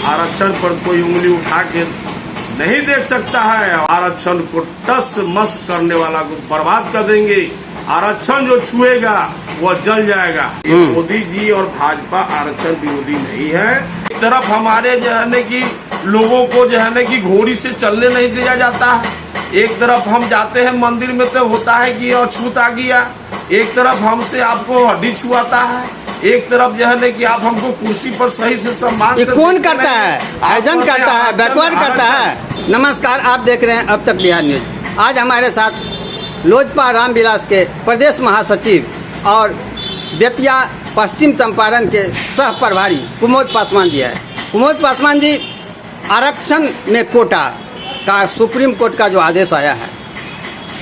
आरक्षण पर कोई उंगली उठा के नहीं देख सकता है। आरक्षण को टस मस करने वाला को बर्बाद कर देंगे। आरक्षण जो छुएगा वह जल जाएगा। मोदी जी और भाजपा आरक्षण विरोधी नहीं है। एक तरफ हमारे जो है न कि लोगों को जो है न कि घोड़ी से चलने नहीं दिया जाता है। एक तरफ हम जाते हैं मंदिर में तो होता है कि अछूत आ गया, एक तरफ हमसे आपको हड्डी छुआता है, एक तरफ जो है कि आप हमको कुर्सी पर सही से सम्मान। ये कौन करता है? आयोजन करता है, बैकवर्ड करता है। नमस्कार, आप देख रहे हैं अब तक बिहार न्यूज। आज हमारे साथ लोजपा रामविलास के प्रदेश महासचिव और बेतिया पश्चिम चंपारण के सह प्रभारी कुमोद पासवान जी है। कुमोद पासवान जी, आरक्षण में कोटा का सुप्रीम कोर्ट का जो आदेश आया है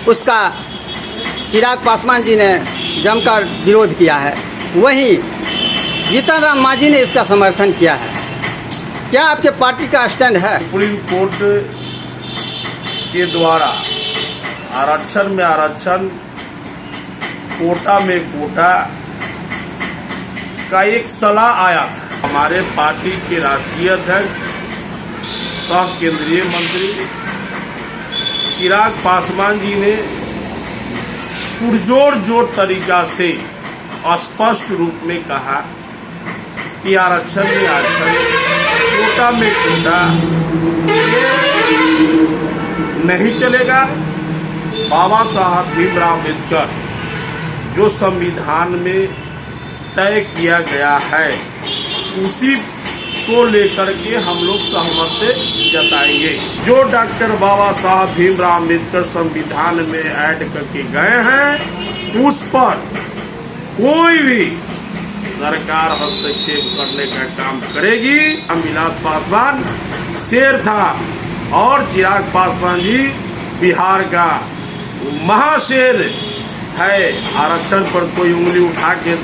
उसका चिराग पासवान जी ने जमकर विरोध किया है, वहीं जीतन राम मांझी ने इसका समर्थन किया है। क्या आपके पार्टी का स्टैंड है? सुप्रीम कोर्ट के द्वारा आरक्षण में आरक्षण, कोटा में कोटा का एक सलाह आया था। हमारे पार्टी के राष्ट्रीय अध्यक्ष सह केंद्रीय मंत्री चिराग पासवान जी ने पुरजोर तरीका से स्पष्ट रूप में कहा कि आरक्षण में आरक्षण, कोटा में कोटा नहीं चलेगा। बाबा साहब भीमराव अम्बेडकर जो संविधान में तय किया गया है उसी को लेकर के हम लोग सहमति जताएंगे। जो डॉक्टर बाबा साहब भीमराव अम्बेडकर संविधान में ऐड करके गए हैं उस पर कोई भी सरकार हस्तक्षेप करने का काम करेगी। रामविलास पासवान शेर था और चिराग पासवान जी बिहार का महाशेर है। आरक्षण पर कोई उंगली उठा के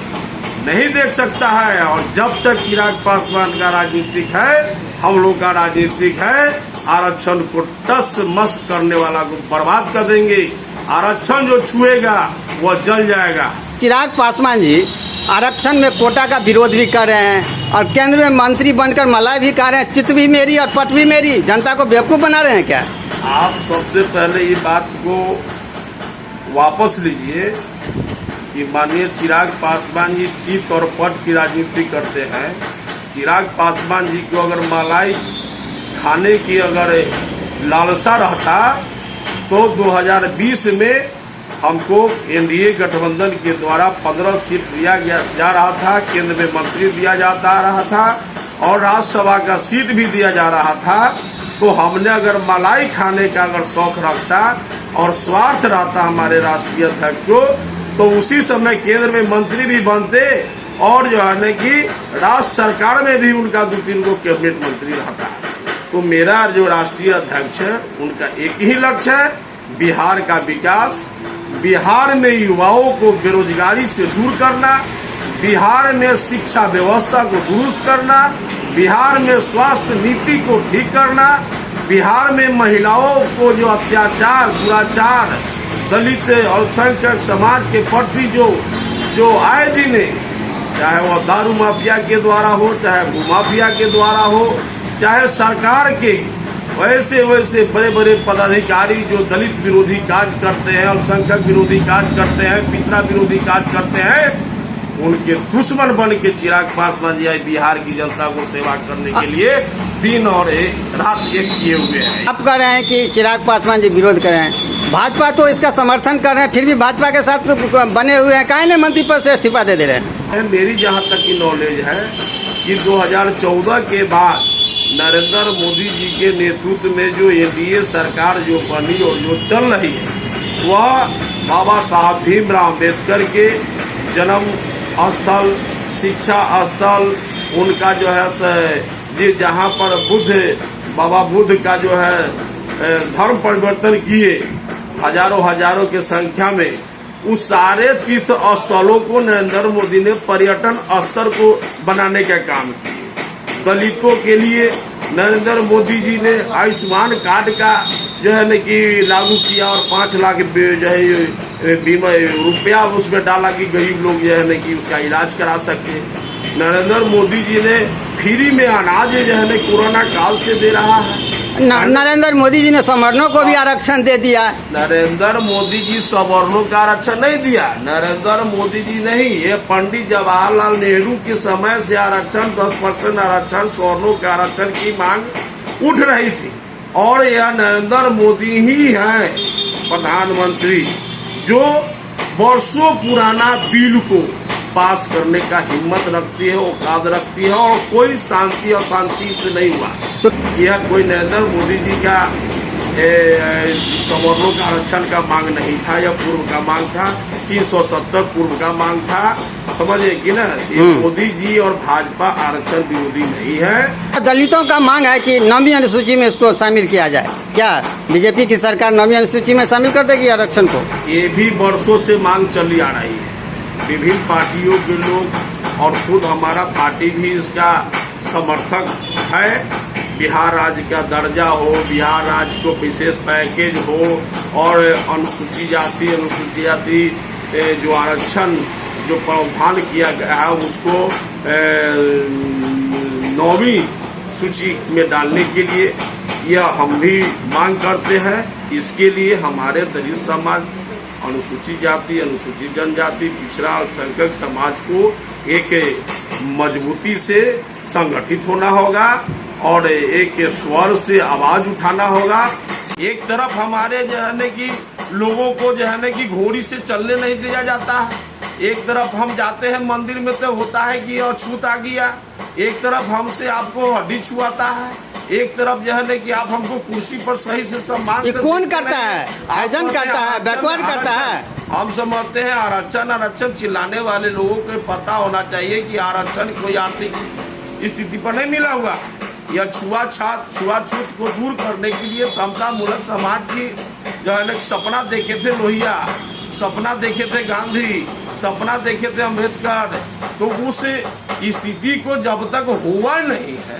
नहीं देख सकता है। और जब तक चिराग पासवान का राजनीतिक है, हम लोग का राजनीतिक है, आरक्षण को टस मस करने वाला को बर्बाद कर देंगे। आरक्षण जो छुएगा वह जल जाएगा। चिराग पासवान जी आरक्षण में कोटा का विरोध भी कर रहे हैं और केंद्र में मंत्री बनकर मलाई भी खा रहे हैं। चित भी मेरी और पट भी मेरी, जनता को बेवकूफ़ बना रहे हैं क्या? आप सबसे पहले ये बात को वापस लीजिए कि माननीय चिराग पासवान जी चित और पट की राजनीति करते हैं। चिराग पासवान जी को अगर मलाई खाने की अगर लालसा रहता तो 2020 में हमको एनडीए गठबंधन के द्वारा 15 सीट दिया जा रहा था, केंद्र में मंत्री दिया जाता रहा था और राज्यसभा का सीट भी दिया जा रहा था। तो हमने अगर मलाई खाने का अगर शौक रखता और स्वार्थ रहता हमारे राष्ट्रीय अध्यक्ष को तो उसी समय केंद्र में मंत्री भी बनते और जो है न कि राज्य सरकार में भी उनका 2-3 गो कैबिनेट मंत्री रहता। तो मेरा जो राष्ट्रीय अध्यक्ष है उनका एक ही लक्ष्य है, बिहार का विकास, बिहार में युवाओं को बेरोजगारी से दूर करना, बिहार में शिक्षा व्यवस्था को दुरुस्त करना, बिहार में स्वास्थ्य नीति को ठीक करना, बिहार में महिलाओं को जो अत्याचार दुराचार दलित अल्पसंख्यक समाज के प्रति जो आए दिन, चाहे वह दारू माफिया के द्वारा हो, चाहे भूमाफिया के द्वारा हो, चाहे सरकार के वैसे बड़े बड़े पदाधिकारी जो दलित विरोधी कार्य करते हैं, अल्पसंख्यक विरोधी कार्य करते हैं, पिछड़ा विरोधी कार्य करते हैं, उनके दुश्मन बन के चिराग पासवान जी बिहार की जनता को सेवा करने के लिए दिन और रात एक किए हुए हैं। आप कह रहे हैं कि चिराग पासवान जी विरोध कर रहे हैं, भाजपा तो इसका समर्थन कर रहे हैं, फिर भी भाजपा के साथ बने हुए हैं, काहे ने मंत्री पद से इस्तीफा दे रहे हैं? मेरी जहाँ तक की नॉलेज है कि 2014 के बाद नरेंद्र मोदी जी के नेतृत्व में जो एनडीए सरकार जो बनी और जो चल रही है वह बाबा साहब भीमराव अम्बेडकर के जन्म स्थल, शिक्षा स्थल, उनका जो है जहाँ पर बाबा बुद्ध का जो है धर्म परिवर्तन किए हजारों के संख्या में, उस सारे तीर्थ स्थलों को नरेंद्र मोदी ने पर्यटन स्थल को बनाने का काम किया। दलितों के लिए नरेंद्र मोदी जी ने आयुष्मान कार्ड का जो है न कि लागू किया और 5 लाख जो है बीमा रुपया उसमें डाला कि गरीब लोग जो है न कि उसका इलाज करा सके। नरेंद्र मोदी जी ने फ्री में अनाज जो है कोरोना काल से दे रहा है। नरेंद्र मोदी जी ने सवर्णों को भी आरक्षण दे दिया। नरेंद्र मोदी जी सवर्णों का आरक्षण नहीं दिया, नरेंद्र मोदी जी नहीं, ये पंडित जवाहरलाल नेहरू के समय से आरक्षण 10% आरक्षण सवर्णों के आरक्षण की मांग उठ रही थी। और यह नरेंद्र मोदी ही हैं प्रधानमंत्री जो वर्षों पुराना बिल को पास करने का हिम्मत रखती है, औकात रखती है, और कोई शांति और शांति से नहीं हुआ। तो यह कोई नरेंद्र मोदी जी का सवर्णों का आरक्षण का मांग नहीं था, यह पूर्व का मांग था, 370 पूर्व का मांग था, समझे कि ना। ये मोदी जी और भाजपा आरक्षण विरोधी नहीं है। दलितों का मांग है कि 9वीं अनुसूची में इसको शामिल किया जाए। क्या बीजेपी की सरकार 9वीं अनुसूची में शामिल कर देगी आरक्षण को? ये भी वर्षों से मांग चली आ रही है, विभिन्न पार्टियों के लोग और खुद हमारा पार्टी भी इसका समर्थक है। बिहार राज्य का दर्जा हो, बिहार राज्य को विशेष पैकेज हो, और अनुसूचित जाति जो आरक्षण जो प्रावधान किया गया है उसको 9वीं सूची में डालने के लिए यह हम भी मांग करते हैं। इसके लिए हमारे दलित समाज, अनुसूचित जाति, अनुसूचित जनजाति, पिछड़ा अल्पसंख्यक समाज को एक मजबूती से संगठित होना होगा और एक स्वर से आवाज उठाना होगा। एक तरफ हमारे जो है कि लोगों को जो है कि घोड़ी से चलने नहीं दिया जाता है, एक तरफ हम जाते हैं मंदिर में तो होता है कि अछूत आ गया, एक तरफ हमसे आपको हड्डी छुआता है, एक तरफ जो है कि आप हमको कुर्सी पर सही से सम्मान। ये कौन करता है? आयोजन करता है, बैकवर्ड करता है। हम समझते हैं आरक्षण चिल्लाने वाले लोगों को पता होना चाहिए कि आरक्षण कोई आर्थिक स्थिति पर नहीं मिला हुआ। यह छुआछूत को दूर करने के लिए समता मूलक समाज की जो है सपना देखे थे लोहिया, सपना देखे थे गांधी, सपना देखे थे अम्बेडकर। तो उस स्थिति को जब तक हुआ नहीं है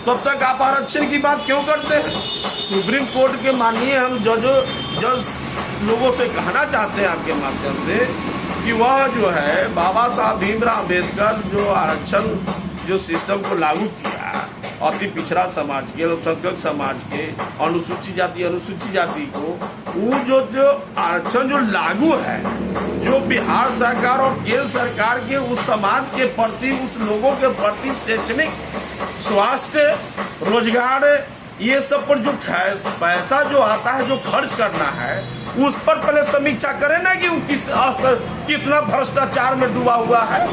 तब तक आप आरक्षण की बात क्यों करते हैं? सुप्रीम कोर्ट के माननीय हम जज लोगों से कहना चाहते हैं आपके माध्यम से कि वह जो है बाबा साहब भीमराव अम्बेडकर जो आरक्षण जो सिस्टम को लागू किया अति पिछड़ा समाज के, अल्पसंख्यक समाज के, अनुसूचित जाति को वो जो आरक्षण जो लागू है, जो बिहार सरकार और केंद्र सरकार के उस समाज के प्रति, उस लोगों के प्रति शैक्षणिक, स्वास्थ्य, रोजगार, ये सब पर जो पैसा जो आता है, जो खर्च करना है, उस पर पहले समीक्षा करें ना कि वो कितना भ्रष्टाचार में डूबा हुआ है,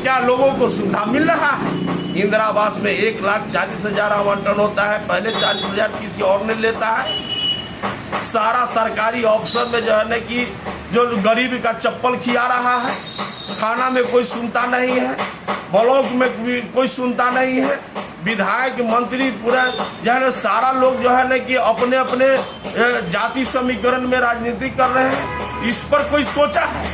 क्या लोगों को सुविधा मिल रहा है। इंदिरा आवास में 1,40,000 आवंटन होता है, पहले 40,000 किसी और ने लेता है। सारा सरकारी ऑफिसर में जो है कि जो गरीब का चप्पल खिया रहा है, थाना में कोई सुनता नहीं है, ब्लॉक में कोई सुनता नहीं है, विधायक मंत्री पूरा जो है सारा लोग जो है कि अपने अपने जाति समीकरण में राजनीति कर रहे हैं। इस पर कोई सोचा है?